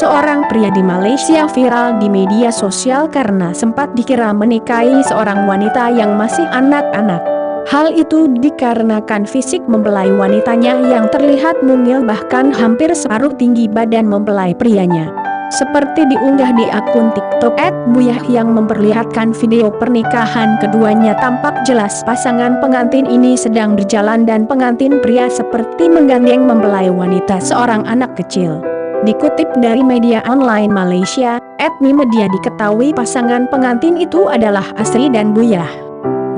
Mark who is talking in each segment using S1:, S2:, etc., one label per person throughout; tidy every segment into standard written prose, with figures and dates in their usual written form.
S1: seorang pria di Malaysia viral di media sosial karena sempat dikira menikahi seorang wanita yang masih anak-anak. Hal itu dikarenakan fisik mempelai wanitanya yang terlihat mungil, bahkan hampir separuh tinggi badan mempelai prianya. Seperti diunggah di akun TikTok @buyah yang memperlihatkan video pernikahan keduanya, tampak jelas pasangan pengantin ini sedang berjalan dan pengantin pria seperti menggandeng mempelai wanita seorang anak kecil. Dikutip dari media online Malaysia, @mimedia, diketahui pasangan pengantin itu adalah Asri dan Buyah.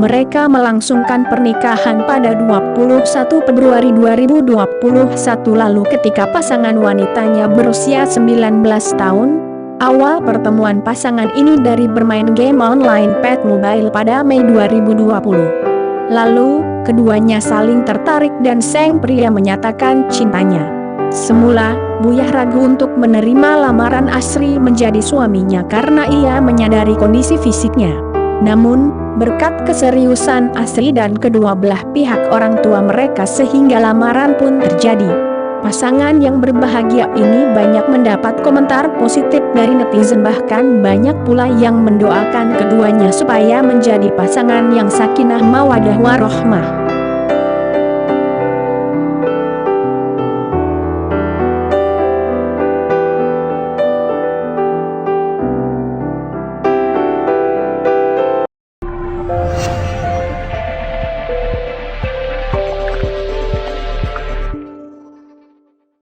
S1: Mereka melangsungkan pernikahan pada 21 Februari 2021 lalu ketika pasangan wanitanya berusia 19 tahun. Awal pertemuan pasangan ini dari bermain game online PUBG Mobile pada Mei 2020. Lalu, keduanya saling tertarik dan sang pria menyatakan cintanya. Semula, Buyah ragu untuk menerima lamaran Asri menjadi suaminya karena ia menyadari kondisi fisiknya. Namun, berkat keseriusan Asri dan kedua belah pihak orang tua mereka sehingga lamaran pun terjadi. Pasangan yang berbahagia ini banyak mendapat komentar positif dari netizen, bahkan banyak pula yang mendoakan keduanya supaya menjadi pasangan yang sakinah mawaddah warahmah.